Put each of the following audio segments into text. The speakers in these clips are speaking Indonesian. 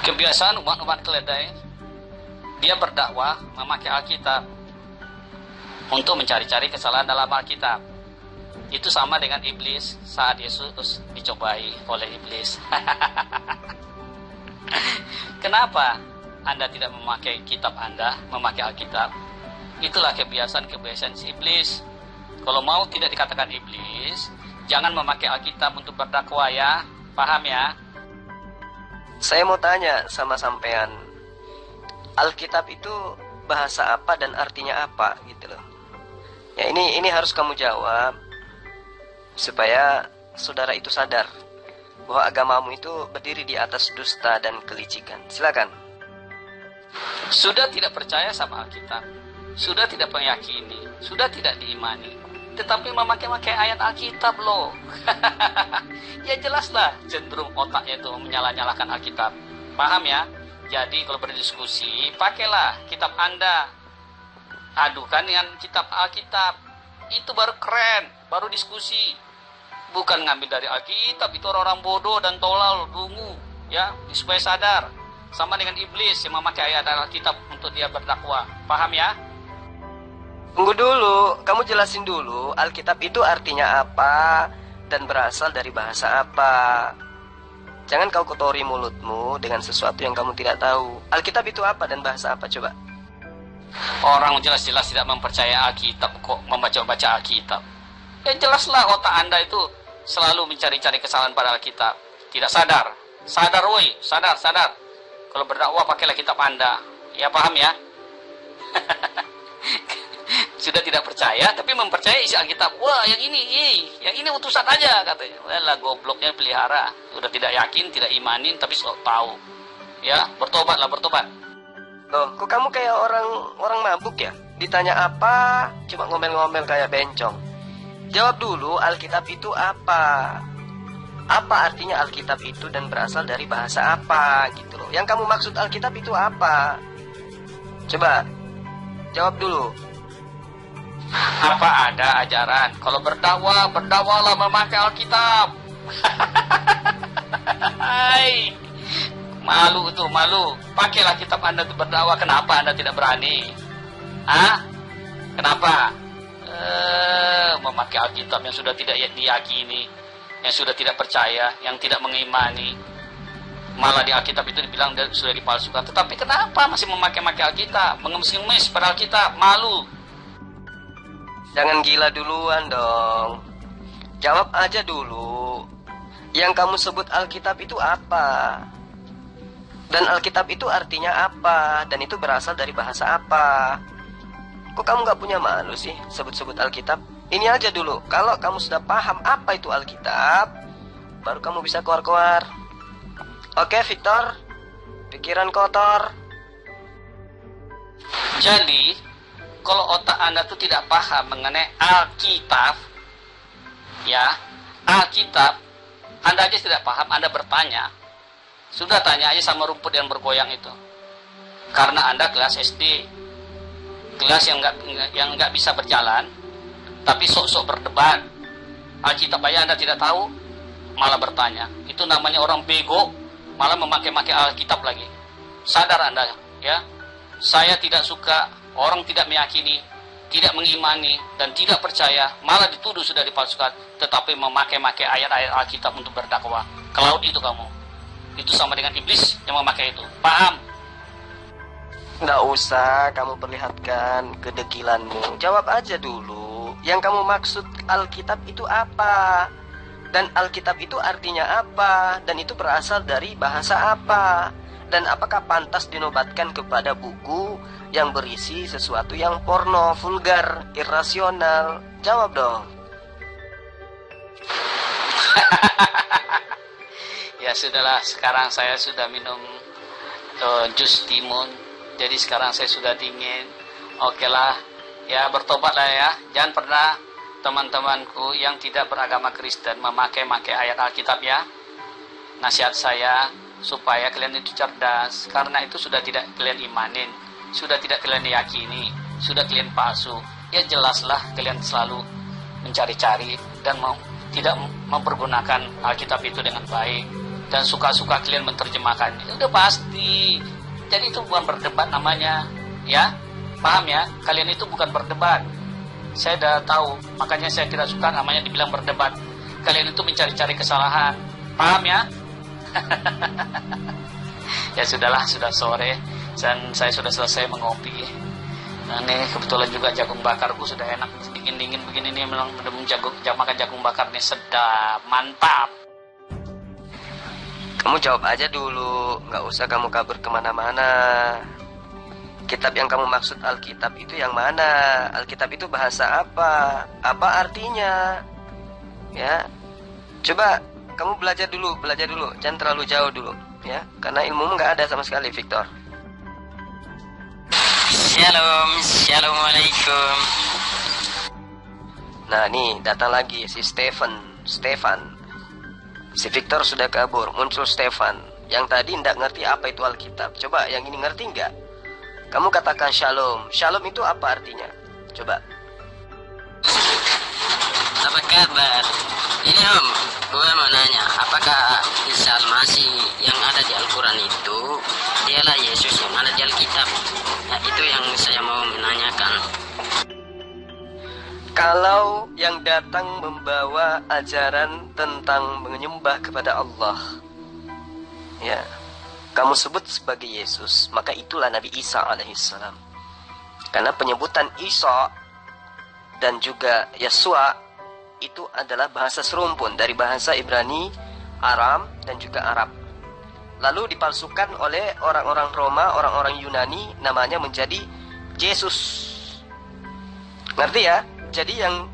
Kebiasaan umat-umat keledai, dia berdakwah memakai Alkitab untuk mencari-cari kesalahan dalam Alkitab. Itu sama dengan iblis saat Yesus dicobai oleh iblis. Kenapa Anda tidak memakai kitab Anda, memakai Alkitab? Itulah kebiasaan-kebiasaan si iblis. Kalau mau tidak dikatakan iblis, jangan memakai Alkitab untuk berdakwah ya. Paham ya? Saya mau tanya sama sampean, Alkitab itu bahasa apa dan artinya apa gitu loh. Ya ini harus kamu jawab supaya saudara itu sadar bahwa agamamu itu berdiri di atas dusta dan kelicikan. Silakan. Sudah tidak percaya sama Alkitab, sudah tidak meyakini, sudah tidak diimani, tetapi memakai ayat Alkitab loh. Ya jelaslah cenderung otaknya itu menyalah-nyalahkan Alkitab. Paham ya? Jadi kalau berdiskusi, pakailah kitab Anda, adukan dengan kitab Alkitab. Itu baru keren, baru diskusi. Bukan ngambil dari Alkitab, itu orang-orang bodoh dan tolol, dungu, ya, supaya sadar. Sama dengan iblis yang memakai ayat Alkitab untuk dia berdakwah. Paham ya? Tunggu dulu, kamu jelasin dulu Alkitab itu artinya apa dan berasal dari bahasa apa. Jangan kau kotori mulutmu dengan sesuatu yang kamu tidak tahu. Alkitab itu apa dan bahasa apa coba? Orang jelas-jelas tidak mempercayai Alkitab kok membaca-baca Alkitab. Ya jelaslah otak Anda itu selalu mencari-cari kesalahan pada Alkitab. Tidak sadar. Sadar woi, sadar. Kalau berdakwah pakailah kitab Anda. Ya paham ya? Sudah tidak percaya tapi mempercayai isi Alkitab. Wah, yang ini utusan aja katanya. Lah gobloknya pelihara. Sudah tidak yakin, tidak imanin tapi sok tahu. Ya, bertobat. Loh, kok kamu kayak orang mabuk ya? Ditanya apa, cuma ngomel-ngomel kayak bencong. Jawab dulu, Alkitab itu apa? Apa artinya Alkitab itu dan berasal dari bahasa apa gitu loh. Yang kamu maksud Alkitab itu apa? Coba jawab dulu. Apa ada ajaran kalau berdakwahlah memakai Alkitab. Hai. Malu. Pakailah kitab Anda untuk berdakwah. Kenapa Anda tidak berani? Kenapa? Memakai Alkitab yang sudah tidak diyakini, yang sudah tidak percaya, yang tidak mengimani. Malah di Alkitab itu dibilang sudah dipalsukan. Tetapi kenapa masih memakai Alkitab? Mengemis pada Alkitab, malu. Jangan gila duluan dong. Jawab aja dulu. Yang kamu sebut Alkitab itu apa? Dan Alkitab itu artinya apa? Dan itu berasal dari bahasa apa? Kok kamu gak punya malu sih sebut-sebut Alkitab? Ini aja dulu. Kalau kamu sudah paham apa itu Alkitab, baru kamu bisa keluar-keluar. Oke Victor, pikiran kotor. Jadi kalau otak Anda tuh tidak paham mengenai Alkitab, ya, Alkitab, Anda aja tidak paham, Anda bertanya. Sudah tanya aja sama rumput yang bergoyang itu. Karena Anda kelas SD, kelas yang nggak bisa berjalan, tapi sok-sok berdebat. Alkitab aja Anda tidak tahu, malah bertanya. Itu namanya orang bego, malah memakai Alkitab lagi. Sadar Anda, ya. Saya tidak suka orang tidak meyakini, tidak mengimani, dan tidak percaya, malah dituduh sudah dipalsukan, tetapi memakai ayat-ayat Alkitab untuk berdakwah. Kelaut itu kamu. Itu sama dengan iblis yang memakai itu. Paham? Nggak usah kamu perlihatkan kedekilanmu. Jawab aja dulu. Yang kamu maksud Alkitab itu apa? Dan Alkitab itu artinya apa? Dan itu berasal dari bahasa apa? Dan apakah pantas dinobatkan kepada buku yang berisi sesuatu yang porno, vulgar, irasional? Jawab dong. Ya sudahlah, sekarang saya sudah minum jus timun. Jadi sekarang saya sudah dingin. Oke lah, ya bertobatlah ya. Jangan pernah teman-temanku yang tidak beragama Kristen memakai ayat Alkitab ya. Nasihat saya supaya kalian itu cerdas. Karena itu sudah tidak kalian imanin, sudah tidak kalian yakini, sudah kalian palsu. Ya jelaslah kalian selalu mencari-cari dan tidak mempergunakan Alkitab itu dengan baik. dan suka-suka kalian menerjemahkan. Itu udah pasti. Jadi itu bukan berdebat namanya, ya. Paham ya? Kalian itu bukan berdebat. Saya udah tahu, makanya saya tidak suka namanya dibilang berdebat. Kalian itu mencari-cari kesalahan. Paham ya? Ya sudahlah, sudah sore dan saya sudah selesai mengopi. Nah, ini kebetulan juga jagung bakarku sudah enak, dingin-dingin begini nih, memang makan jagung bakar nih sedap, mantap. Kamu jawab aja dulu, nggak usah kamu kabur kemana-mana. Kitab yang kamu maksud Alkitab itu yang mana? Alkitab itu bahasa apa? Apa artinya? Ya, coba kamu belajar dulu, jangan terlalu jauh dulu, ya, karena ilmu nggak ada sama sekali, Victor. Shalom, assalamualaikum. Nah, nih datang lagi si Stefan. Si Victor sudah kabur, muncul Stefan. Yang tadi tidak ngerti apa itu Alkitab. Coba yang ini ngerti nggak? Kamu katakan shalom. Shalom itu apa artinya? Coba. Apa kabar? Ini Om, gue mau nanya, apakah Isa Al-Masih yang ada di Al-Quran itu dialah Yesus yang ada di Alkitab? Nah, itu yang saya mau menanyakan. Kalau yang datang membawa ajaran tentang menyembah kepada Allah, ya, kamu sebut sebagai Yesus, maka itulah Nabi Isa alaihissalam. Karena penyebutan Isa dan juga Yesua itu adalah bahasa serumpun dari bahasa Ibrani, Aram, dan juga Arab. Lalu dipalsukan oleh orang-orang Roma, orang-orang Yunani, namanya menjadi Yesus. Ngerti ya? Jadi yang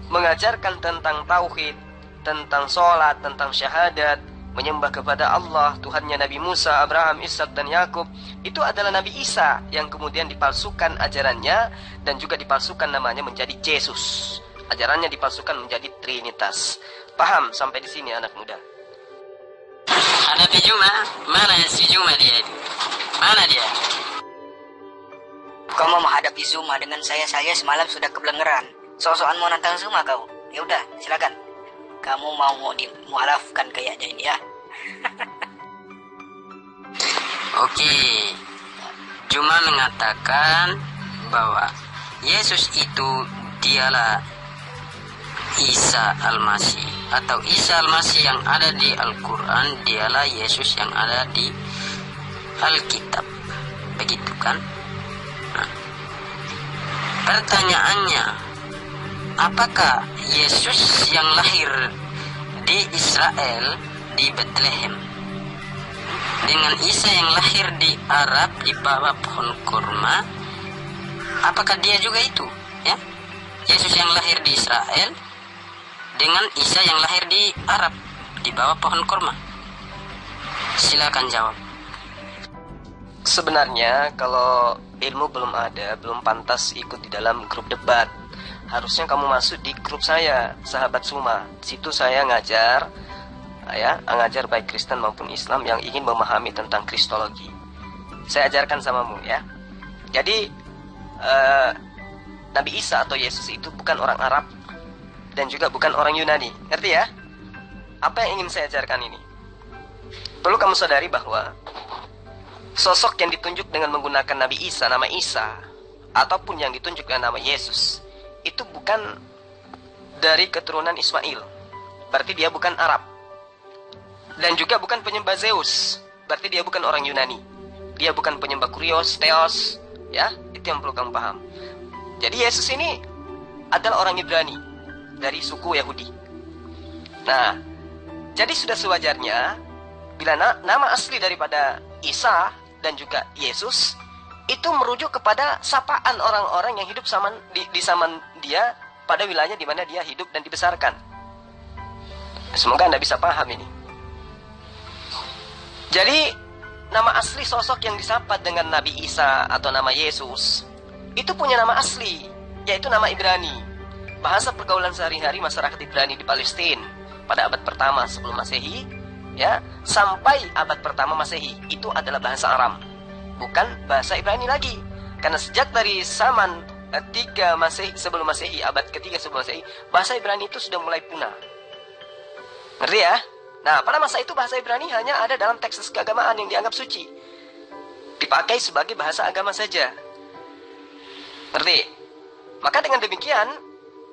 mengajarkan tentang tauhid, tentang sholat, tentang syahadat, menyembah kepada Allah, Tuhannya Nabi Musa, Abraham, Ishak, dan Yakub, itu adalah Nabi Isa yang kemudian dipalsukan ajarannya dan juga dipalsukan namanya menjadi Yesus. Ajarannya dipalsukan menjadi Trinitas. Paham sampai di sini anak muda? Ada Juma, mana si Juma dia itu? Mana dia? Kau mau menghadapi Zuma dengan saya semalam sudah kebelengeran. So-soan mau nantang Zuma kau. Ya udah, silakan. Kamu mau dimualafkan kayaknya ini ya. Oke. Juma mengatakan bahwa Yesus itu dialah Isa Al-Masih, atau Isa Al-Masih yang ada di Al-Quran dialah Yesus yang ada di Alkitab. Begitu kan? Nah, pertanyaannya, apakah Yesus yang lahir di Israel, di Bethlehem, dengan Isa yang lahir di Arab di bawah pohon kurma, apakah dia juga itu? Ya, Yesus yang lahir di Israel dengan Isa yang lahir di Arab di bawah pohon kurma. Silakan jawab. Sebenarnya kalau ilmu belum ada, belum pantas ikut di dalam grup debat. Harusnya kamu masuk di grup saya, Sahabat Suma. Situ saya ngajar, ya, ngajar baik Kristen maupun Islam yang ingin memahami tentang Kristologi. Saya ajarkan samamu, ya. Jadi Nabi Isa atau Yesus itu bukan orang Arab dan juga bukan orang Yunani. Ngerti ya? Apa yang ingin saya ajarkan ini? Perlu kamu sadari bahwa sosok yang ditunjuk dengan menggunakan Nabi Isa, nama Isa, ataupun yang ditunjuk dengan nama Yesus, itu bukan dari keturunan Ismail. Berarti dia bukan Arab. Dan juga bukan penyembah Zeus. Berarti dia bukan orang Yunani. Dia bukan penyembah Kurios, Theos. Ya, itu yang perlu kamu paham. Jadi Yesus ini adalah orang Ibrani dari suku Yahudi. Nah, jadi sudah sewajarnya bila nama asli daripada Isa dan juga Yesus itu merujuk kepada sapaan orang-orang yang hidup di zaman dia pada wilayah di mana dia hidup dan dibesarkan. Semoga Anda bisa paham ini. Jadi nama asli sosok yang disapa dengan Nabi Isa atau nama Yesus itu punya nama asli, yaitu nama Ibrani. Bahasa pergaulan sehari-hari masyarakat Ibrani di Palestina pada abad pertama sebelum Masehi, ya, sampai abad pertama Masehi itu adalah bahasa Aram, bukan bahasa Ibrani lagi. Karena sejak dari zaman 3 Masehi sebelum Masehi, abad ketiga sebelum Masehi, bahasa Ibrani itu sudah mulai punah. Ngerti ya? Nah, pada masa itu bahasa Ibrani hanya ada dalam teks keagamaan yang dianggap suci. Dipakai sebagai bahasa agama saja. Ngerti? Maka dengan demikian,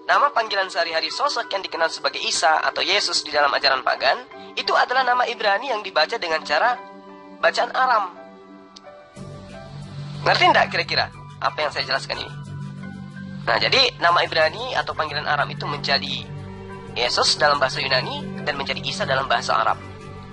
nama panggilan sehari-hari sosok yang dikenal sebagai Isa atau Yesus di dalam ajaran pagan, itu adalah nama Ibrani yang dibaca dengan cara bacaan Aram. Ngerti enggak kira-kira apa yang saya jelaskan ini? Nah, jadi nama Ibrani atau panggilan Aram itu menjadi Yesus dalam bahasa Yunani dan menjadi Isa dalam bahasa Arab.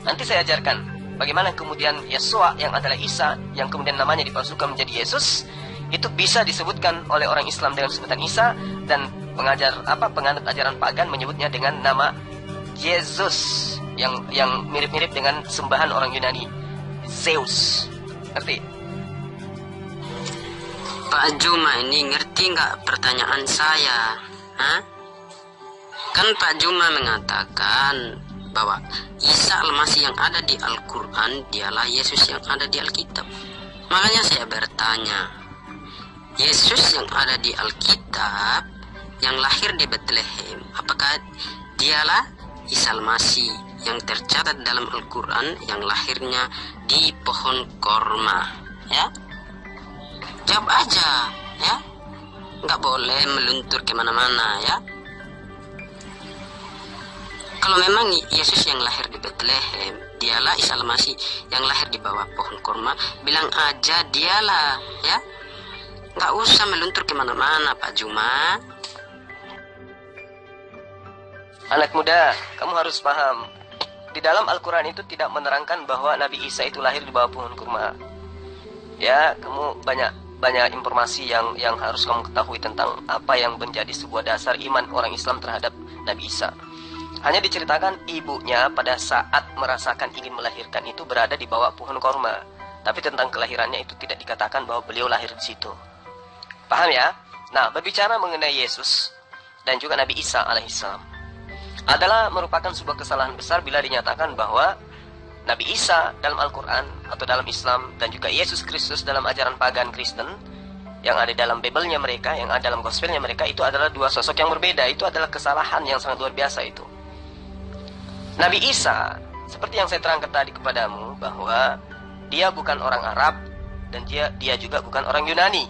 Nanti saya ajarkan bagaimana kemudian Yesua yang adalah Isa, yang kemudian namanya dipalsukan menjadi Yesus, itu bisa disebutkan oleh orang Islam dengan sebutan Isa, dan penganut ajaran pagan menyebutnya dengan nama Yesus yang mirip-mirip dengan sembahan orang Yunani, Zeus. Ngerti? Pak Juma ini ngerti nggak pertanyaan saya? Hah? Kan Pak Juma mengatakan bahwa Isa Al-Masih yang ada di Al-Quran dialah Yesus yang ada di Alkitab. Makanya saya bertanya, Yesus yang ada di Alkitab yang lahir di Bethlehem, apakah dialah Isa Al-Masih yang tercatat dalam Al-Quran yang lahirnya di pohon korma? Ya, jawab aja, ya. Nggak boleh meluntur kemana-mana, ya. Kalau memang Yesus yang lahir di Bethlehem dialah Isa Al-Masih yang lahir di bawah pohon korma, bilang aja dialah, ya. Nggak usah meluntur kemana-mana, Pak Juma. Anak muda, kamu harus paham, di dalam Al-Quran itu tidak menerangkan bahwa Nabi Isa itu lahir di bawah pohon kurma. Ya, kamu banyak informasi yang harus kamu ketahui tentang apa yang menjadi sebuah dasar iman orang Islam terhadap Nabi Isa. Hanya diceritakan ibunya pada saat merasakan ingin melahirkan itu berada di bawah pohon korma. Tapi tentang kelahirannya itu tidak dikatakan bahwa beliau lahir di situ. Paham ya? Nah, berbicara mengenai Yesus dan juga Nabi Isa alaihissalam adalah merupakan sebuah kesalahan besar bila dinyatakan bahwa Nabi Isa dalam Al-Quran atau dalam Islam dan juga Yesus Kristus dalam ajaran pagan Kristen yang ada dalam Bible-nya mereka, yang ada dalam Gospel-nya mereka, itu adalah dua sosok yang berbeda. Itu adalah kesalahan yang sangat luar biasa itu. Nabi Isa, seperti yang saya terangkan tadi kepadamu, bahwa dia bukan orang Arab dan dia juga bukan orang Yunani.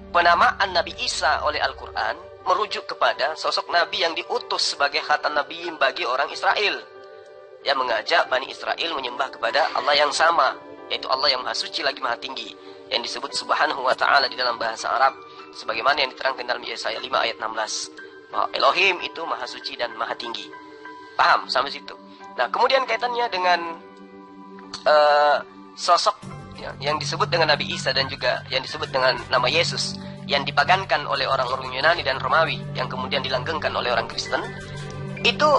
Penamaan Nabi Isa oleh Al-Quran merujuk kepada sosok Nabi yang diutus sebagai khatan Nabi bagi orang Israel, yang mengajak Bani Israel menyembah kepada Allah yang sama, yaitu Allah yang maha suci lagi maha tinggi, yang disebut subhanahu wa ta'ala di dalam bahasa Arab, sebagaimana yang diterangkan dalam Yesaya 5 ayat 16, bahwa Elohim itu maha suci dan maha tinggi. Paham sampai situ? Nah, kemudian kaitannya dengan sosok yang disebut dengan Nabi Isa dan juga yang disebut dengan nama Yesus yang dipagankan oleh orang-orang Yunani dan Romawi yang kemudian dilanggengkan oleh orang Kristen, itu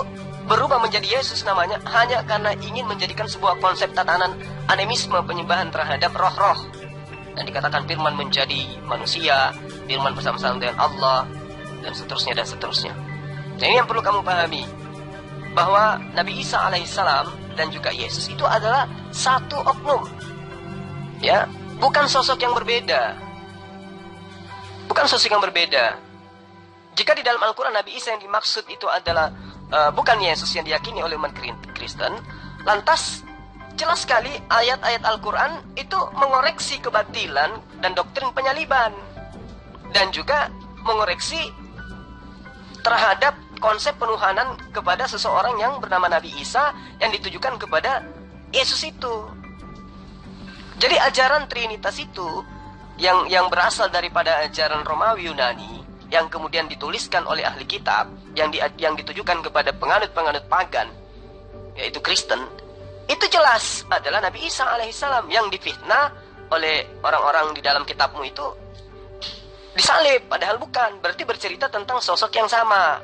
berubah menjadi Yesus namanya hanya karena ingin menjadikan sebuah konsep tatanan animisme, penyembahan terhadap roh-roh, dan dikatakan firman menjadi manusia, firman bersama-sama dengan Allah, dan seterusnya dan seterusnya. Nah, ini yang perlu kamu pahami, bahwa Nabi Isa alaihissalam dan juga Yesus itu adalah satu oknum, ya, bukan sosok yang berbeda, bukan sosok yang berbeda. Jika di dalam Al-Quran Nabi Isa yang dimaksud itu adalah bukan Yesus yang diyakini oleh umat Kristen, lantas jelas sekali ayat-ayat Al-Quran itu mengoreksi kebatilan dan doktrin penyaliban, dan juga mengoreksi terhadap konsep penuhanan kepada seseorang yang bernama Nabi Isa yang ditujukan kepada Yesus itu. Jadi ajaran Trinitas itu yang berasal daripada ajaran Romawi Yunani, yang kemudian dituliskan oleh ahli kitab, yang ditujukan kepada penganut-penganut pagan, yaitu Kristen, itu jelas adalah Nabi Isa alaihissalam yang difitnah oleh orang-orang di dalam kitabmu itu disalib, padahal bukan. Berarti bercerita tentang sosok yang sama.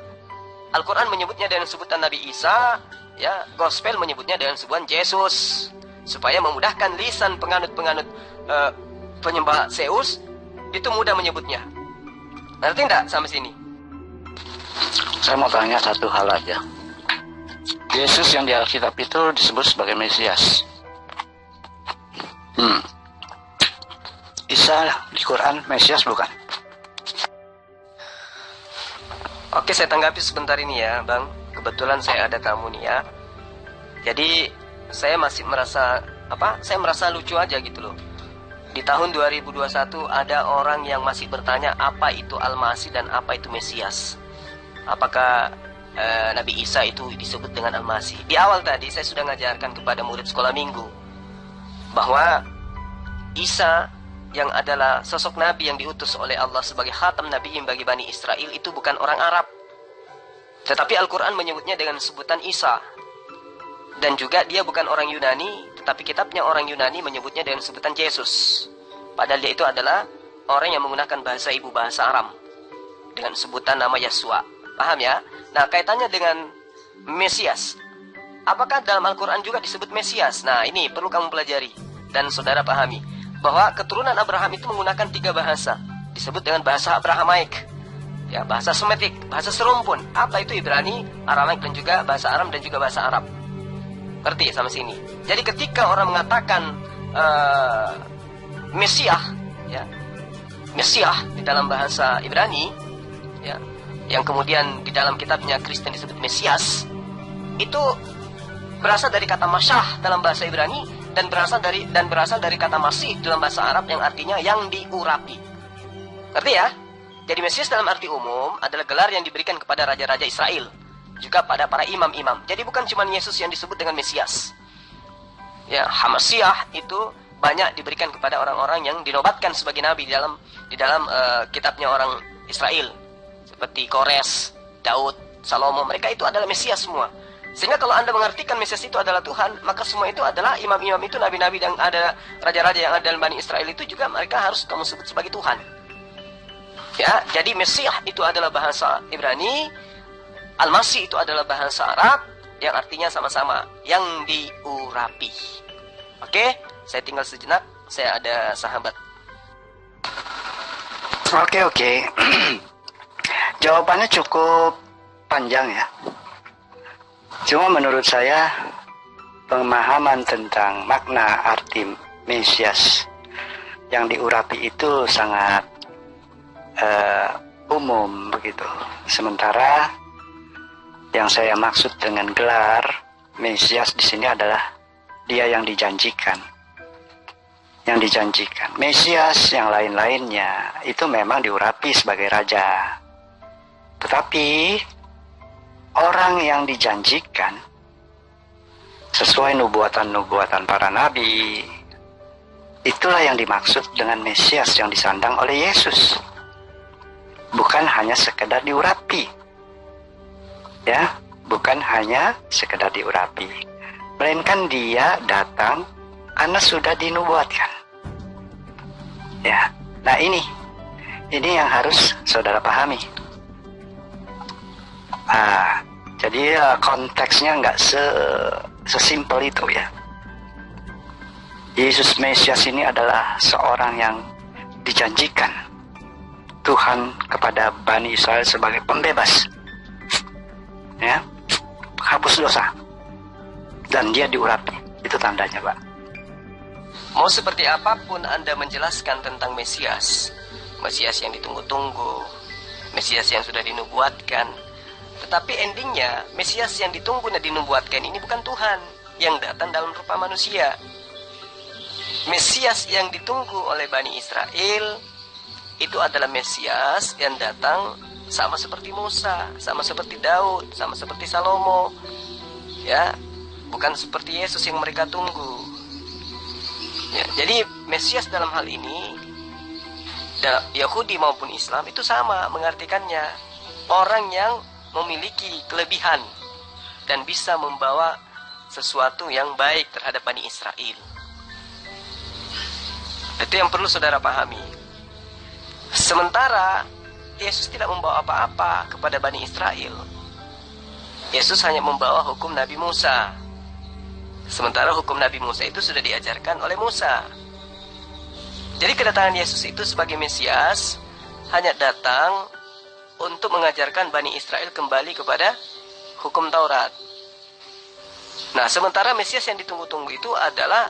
Al-Quran menyebutnya dengan sebutan Nabi Isa, ya, Gospel menyebutnya dengan sebutan Yesus, supaya memudahkan lisan penganut-penganut penyembah Zeus itu mudah menyebutnya. Ngerti enggak sampai sini? Saya mau tanya satu hal aja. Yesus yang di Alkitab itu disebut sebagai Mesias. Isa di Quran Mesias bukan? Oke, saya tanggapi sebentar ini ya, Bang. Kebetulan saya ada tamu nih ya. Jadi saya masih merasa saya merasa lucu aja gitu loh. Di tahun 2021 ada orang yang masih bertanya apa itu Al-Masih dan apa itu Mesias. Apakah Nabi Isa itu disebut dengan Al-Masih? Di awal tadi saya sudah ngajarkan kepada murid sekolah minggu bahwa Isa yang adalah sosok Nabi yang diutus oleh Allah sebagai khatam Nabiin bagi Bani Israel itu bukan orang Arab. Tetapi Al-Quran menyebutnya dengan sebutan Isa. Dan juga dia bukan orang Yunani, tetapi kitabnya orang Yunani menyebutnya dengan sebutan Yesus. Padahal dia itu adalah orang yang menggunakan bahasa ibu, bahasa Aram, dengan sebutan nama Yesua. Paham ya? Nah, kaitannya dengan Mesias. Apakah dalam Al-Quran juga disebut Mesias? Nah, ini perlu kamu pelajari dan saudara pahami bahwa keturunan Abraham itu menggunakan 3 bahasa. Disebut dengan bahasa Abrahamaik, ya, bahasa Semitik, bahasa serumpun. Apa itu? Ibrani, Aramaik, dan juga bahasa Aram dan juga bahasa Arab. Ngerti sama sini? Jadi ketika orang mengatakan Mesiah, ya, Mesiah di dalam bahasa Ibrani, ya, yang kemudian di dalam kitabnya Kristen disebut Mesias, itu berasal dari kata masyah dalam bahasa Ibrani dan berasal dari kata masih dalam bahasa Arab yang artinya yang diurapi. Ngerti ya? Jadi Mesias dalam arti umum adalah gelar yang diberikan kepada raja-raja Israel, juga pada para imam-imam. Jadi bukan cuma Yesus yang disebut dengan Mesias. Ya, Hamasiah itu banyak diberikan kepada orang-orang yang dinobatkan sebagai nabi di dalam kitabnya orang Israel, seperti Kores, Daud, Salomo. Mereka itu adalah Mesias semua. Sehingga kalau Anda mengartikan Mesias itu adalah Tuhan, maka semua itu adalah imam-imam itu, nabi-nabi, dan ada raja-raja yang ada dalam Bani Israel itu juga mereka harus kamu sebut sebagai Tuhan. Ya, jadi Mesiah itu adalah bahasa Ibrani, Al-Masih itu adalah bahasa Arab yang artinya sama-sama yang diurapi. Oke, saya tinggal sejenak, saya ada sahabat. Oke. Jawabannya cukup panjang ya. Cuma menurut saya pemahaman tentang makna arti Mesias yang diurapi itu sangat umum begitu. Sementara yang saya maksud dengan gelar Mesias di sini adalah dia yang dijanjikan. Yang dijanjikan. Mesias yang lain-lainnya itu memang diurapi sebagai raja. Tetapi orang yang dijanjikan sesuai nubuatan-nubuatan para nabi, itulah yang dimaksud dengan Mesias yang disandang oleh Yesus. Bukan hanya sekedar diurapi. Ya, bukan hanya sekedar diurapi, melainkan dia datang karena sudah dinubuatkan. Ya, nah ini yang harus saudara pahami. Jadi konteksnya nggak sesimpel itu ya. Yesus Mesias ini adalah seorang yang dijanjikan Tuhan kepada Bani Israel sebagai pembebas. Ya, hapus dosa, dan dia diurapi. Itu tandanya, Pak. Mau seperti apapun Anda menjelaskan tentang Mesias yang ditunggu-tunggu, Mesias yang sudah dinubuatkan, tetapi endingnya Mesias yang ditunggu dan dinubuatkan ini bukan Tuhan yang datang dalam rupa manusia. Mesias yang ditunggu oleh Bani Israel itu adalah Mesias yang datang sama seperti Musa, sama seperti Daud, sama seperti Salomo, ya, bukan seperti Yesus yang mereka tunggu. Ya, jadi Mesias dalam hal ini, dalam Yahudi maupun Islam itu sama mengartikannya, orang yang memiliki kelebihan dan bisa membawa sesuatu yang baik terhadap Bani Israel. Itu yang perlu saudara pahami. Sementara Yesus tidak membawa apa-apa kepada Bani Israel. Yesus hanya membawa hukum Nabi Musa. Sementara hukum Nabi Musa itu sudah diajarkan oleh Musa. Jadi kedatangan Yesus itu sebagai Mesias hanya datang untuk mengajarkan Bani Israel kembali kepada hukum Taurat. Nah, sementara Mesias yang ditunggu-tunggu itu adalah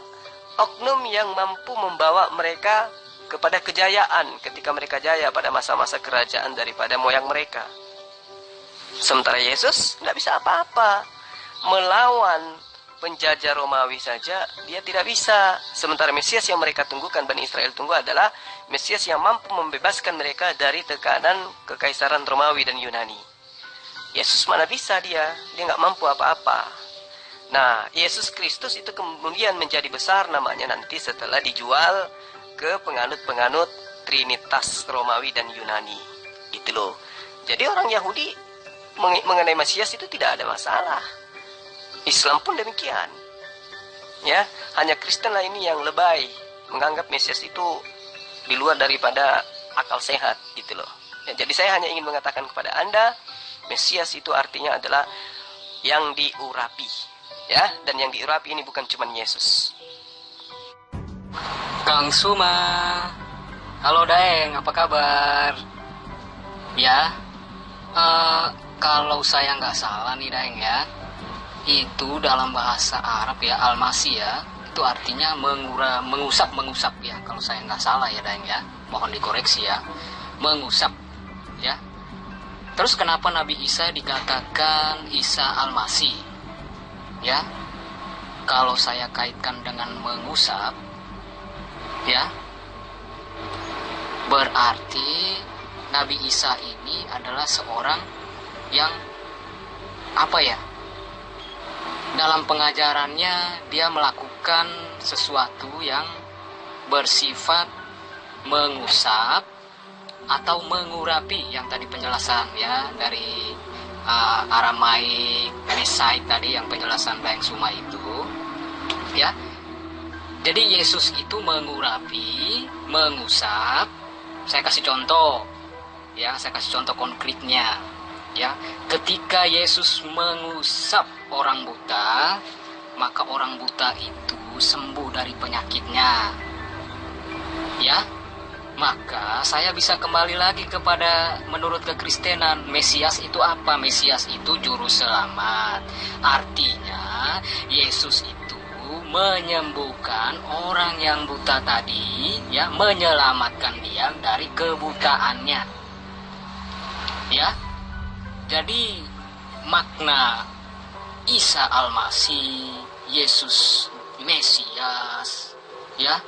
oknum yang mampu membawa mereka kepada kejayaan ketika mereka jaya pada masa-masa kerajaan daripada moyang mereka. Sementara Yesus nggak bisa apa-apa melawan penjajah Romawi saja dia tidak bisa. Sementara Mesias yang mereka tunggukan, Bani Israel tunggu adalah Mesias yang mampu membebaskan mereka dari tekanan kekaisaran Romawi dan Yunani. Yesus mana bisa dia nggak mampu apa-apa. Nah, Yesus Kristus itu kemudian menjadi besar namanya nanti setelah dijual ke penganut-penganut Trinitas Romawi dan Yunani. Itu loh. Jadi orang Yahudi mengenai Mesias itu tidak ada masalah. Islam pun demikian. Ya, hanya Kristen lah ini yang lebay, menganggap Mesias itu di luar daripada akal sehat, gitu loh. Ya, jadi saya hanya ingin mengatakan kepada Anda, Mesias itu artinya adalah yang diurapi. Ya, dan yang diurapi ini bukan cuma Yesus. Kang Suma, halo Daeng, apa kabar? Ya, kalau saya nggak salah nih Daeng ya, itu dalam bahasa Arab ya, almasi ya, itu artinya mengusap ya, kalau saya nggak salah ya Daeng ya, mohon dikoreksi ya, mengusap ya. Terus kenapa Nabi Isa dikatakan Isa Almasi? Ya, kalau saya kaitkan dengan mengusap, ya, berarti Nabi Isa ini adalah seorang yang apa ya? Dalam pengajarannya dia melakukan sesuatu yang bersifat mengusap atau mengurapi, yang tadi penjelasan ya dari Aramaik, Mesai tadi yang penjelasan Daeng Suma itu ya. Jadi Yesus itu mengurapi, mengusap. Saya kasih contoh ya, saya kasih contoh konkretnya ya. Ketika Yesus mengusap orang buta, maka orang buta itu sembuh dari penyakitnya ya. Maka saya bisa kembali lagi kepada menurut kekristenan, Mesias itu apa? Mesias itu juru selamat. Artinya Yesus itu menyembuhkan orang yang buta tadi ya, menyelamatkan dia dari kebutaannya ya. Jadi makna Isa Almasi, Yesus Mesias ya,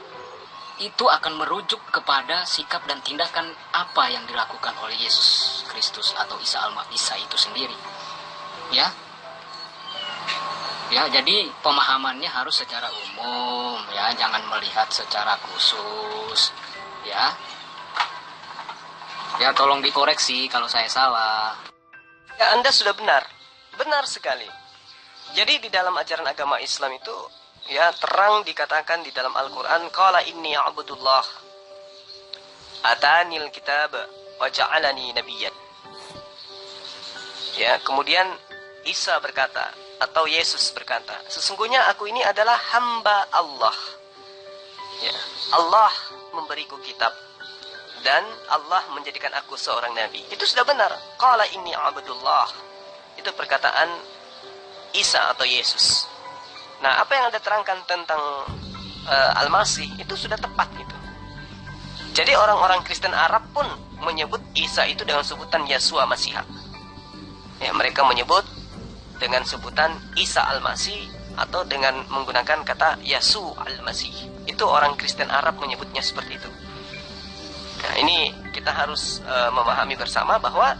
itu akan merujuk kepada sikap dan tindakan apa yang dilakukan oleh Yesus Kristus atau Isa itu sendiri ya. Ya, jadi pemahamannya harus secara umum ya, jangan melihat secara khusus ya. Ya, tolong dikoreksi kalau saya salah. Ya, Anda sudah benar. Benar sekali. Jadi di dalam ajaran agama Islam itu ya terang dikatakan di dalam Al-Quran, qala inni a'budullah atanil kitab wa ja'alani nabiyyan. Ya, kemudian Isa berkata atau Yesus berkata, sesungguhnya aku ini adalah hamba Allah. Ya, Allah memberiku kitab dan Allah menjadikan aku seorang nabi. Itu sudah benar. Qala inni a'budullah. Itu perkataan Isa atau Yesus. Nah, apa yang Anda terangkan tentang Al-Masih itu sudah tepat gitu. Jadi orang-orang Kristen Arab pun menyebut Isa itu dengan sebutan Yesua Masihah. Ya, mereka menyebut dengan sebutan Isa Al-Masih atau dengan menggunakan kata Yesu Al-Masih. Itu orang Kristen Arab menyebutnya seperti itu. Nah, ini kita harus memahami bersama bahwa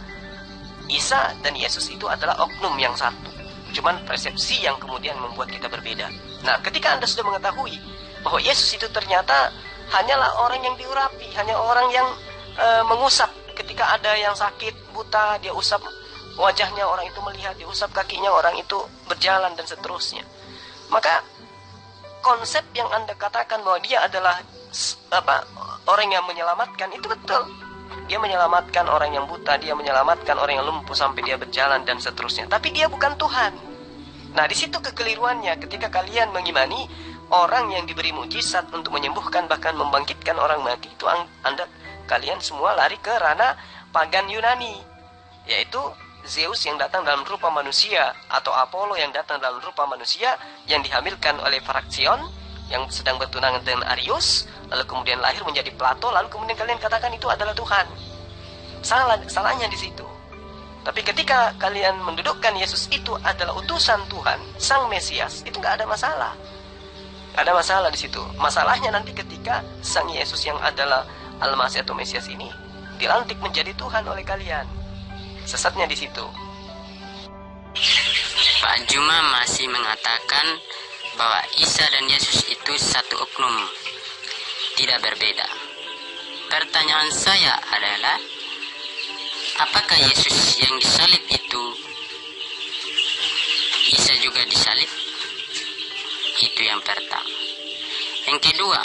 Isa dan Yesus itu adalah oknum yang satu. Cuman persepsi yang kemudian membuat kita berbeda. Nah, ketika Anda sudah mengetahui bahwa Yesus itu ternyata hanyalah orang yang diurapi, hanya orang yang mengusap. Ketika ada yang sakit, buta, dia usap wajahnya, orang itu melihat, dia usap kakinya, orang itu berjalan dan seterusnya. Maka konsep yang Anda katakan bahwa dia adalah orang yang menyelamatkan itu betul. Dia menyelamatkan orang yang buta, dia menyelamatkan orang yang lumpuh sampai dia berjalan dan seterusnya. Tapi dia bukan Tuhan. Nah, di situ kekeliruannya ketika kalian mengimani orang yang diberi mujizat untuk menyembuhkan bahkan membangkitkan orang mati, itu kalian semua lari ke ranah pagan Yunani, yaitu Zeus yang datang dalam rupa manusia atau Apollo yang datang dalam rupa manusia yang dihamilkan oleh Fraksion yang sedang bertunangan dengan Arius, lalu kemudian lahir menjadi Plato, lalu kemudian kalian katakan itu adalah Tuhan. Salahnya di situ. Tapi ketika kalian mendudukkan Yesus itu adalah utusan Tuhan, Sang Mesias, itu nggak ada masalah. Nggak ada masalah di situ. Masalahnya nanti ketika Sang Yesus yang adalah Al-Masih atau Mesias ini dilantik menjadi Tuhan oleh kalian. Sesatnya di situ. Pak Juma masih mengatakan bahwa Isa dan Yesus itu satu oknum, tidak berbeda. Pertanyaan saya adalah, apakah Yesus yang disalib itu Isa juga disalib? Itu yang pertama. Yang kedua,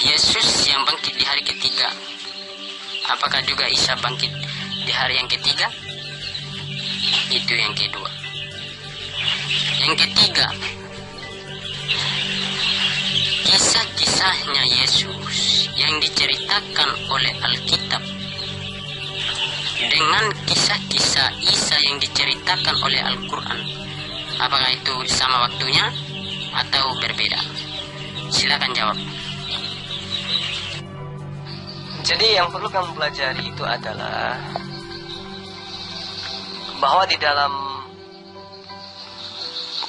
Yesus yang bangkit di hari ketiga, apakah juga Isa bangkit di hari yang ketiga? Itu yang kedua. Yang ketiga, kisah-kisahnya Yesus yang diceritakan oleh Alkitab dengan kisah-kisah Isa yang diceritakan oleh Al-Quran, apakah itu sama waktunya atau berbeda? Silakan jawab. Jadi yang perlu kamu pelajari itu adalah bahwa di dalam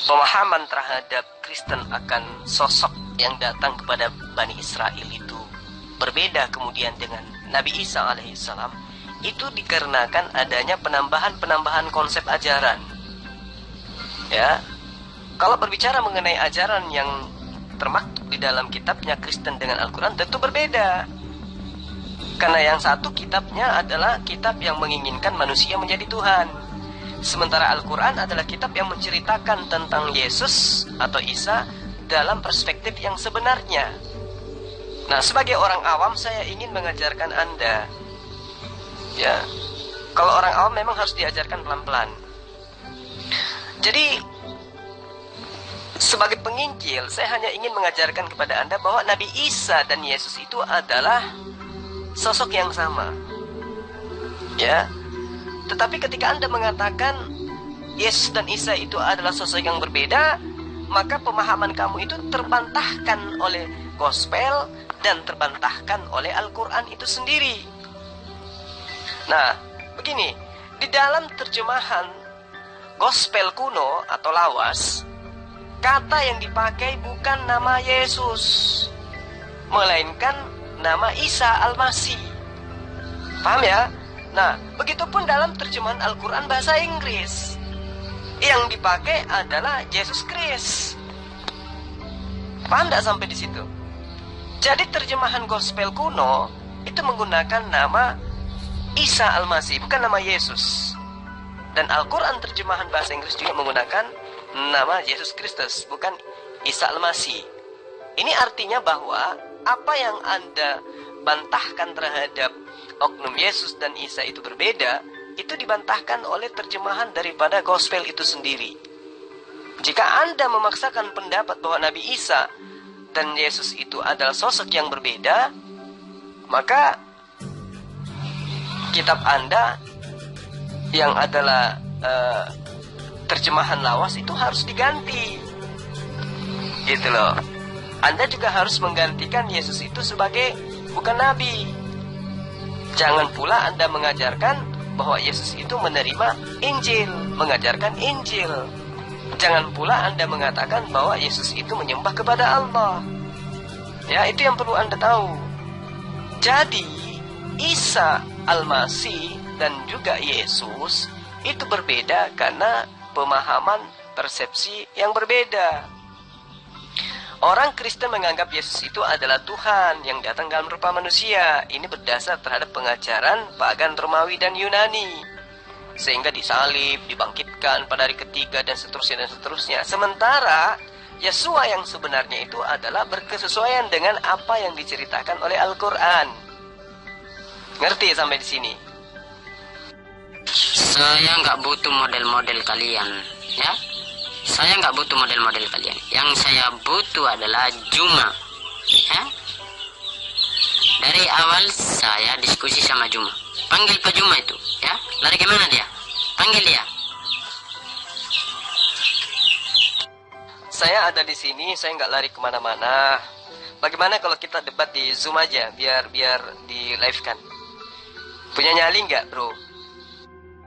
pemahaman terhadap Kristen akan sosok yang datang kepada Bani Israel itu berbeda kemudian dengan Nabi Isa alaihissalam, itu dikarenakan adanya penambahan konsep ajaran. Ya, kalau berbicara mengenai ajaran yang termaktub di dalam kitabnya Kristen dengan Al-Quran tentu berbeda. Karena yang satu kitabnya adalah kitab yang menginginkan manusia menjadi Tuhan, sementara Al-Quran adalah kitab yang menceritakan tentang Yesus atau Isa dalam perspektif yang sebenarnya. Nah, sebagai orang awam saya ingin mengajarkan Anda, ya, kalau orang awam memang harus diajarkan pelan-pelan. Jadi sebagai penginjil saya hanya ingin mengajarkan kepada Anda bahwa Nabi Isa dan Yesus itu adalah sosok yang sama, ya. Tetapi ketika Anda mengatakan Yesus dan Isa itu adalah sosok yang berbeda, maka pemahaman kamu itu terbantahkan oleh gospel dan terbantahkan oleh Al-Quran itu sendiri. Nah, begini, di dalam terjemahan gospel kuno atau lawas, kata yang dipakai bukan nama Yesus, melainkan nama Isa Al-Masih. Paham ya? Nah, begitupun dalam terjemahan Al-Quran bahasa Inggris, yang dipakai adalah Yesus Kristus. Paham tidak sampai di situ? Jadi terjemahan gospel kuno itu menggunakan nama Isa Al-Masih, bukan nama Yesus. Dan Al-Quran terjemahan bahasa Inggris juga menggunakan nama Yesus Kristus, bukan Isa Al-Masih. Ini artinya bahwa apa yang Anda bantahkan terhadap oknum Yesus dan Isa itu berbeda, itu dibantahkan oleh terjemahan daripada gospel itu sendiri. Jika Anda memaksakan pendapat bahwa Nabi Isa dan Yesus itu adalah sosok yang berbeda, maka kitab Anda yang adalah terjemahan lawas itu harus diganti, gitu loh. Anda juga harus menggantikan Yesus itu sebagai bukan Nabi. Jangan pula Anda mengajarkan bahwa Yesus itu menerima Injil, mengajarkan Injil. Jangan pula Anda mengatakan bahwa Yesus itu menyembah kepada Allah. Ya, itu yang perlu Anda tahu. Jadi, Isa Al-Masih dan juga Yesus itu berbeda karena pemahaman persepsi yang berbeda. Orang Kristen menganggap Yesus itu adalah Tuhan yang datang dalam rupa manusia. Ini berdasar terhadap pengajaran pagan Romawi dan Yunani, sehingga disalib, dibangkitkan pada hari ketiga dan seterusnya. Sementara Yesua yang sebenarnya itu adalah berkesesuaian dengan apa yang diceritakan oleh Al-Quran. Ngerti sampai di sini? Saya nggak butuh model-model kalian, ya. Saya nggak butuh model-model kalian. Yang saya butuh adalah Juma, ya. Dari awal saya diskusi sama Juma. Panggil Pak Juma itu, ya. Lari kemana dia? Panggil dia. Saya ada di sini, saya nggak lari kemana-mana. Bagaimana kalau kita debat di Zoom aja, biar di live kan? Punya nyali nggak, bro?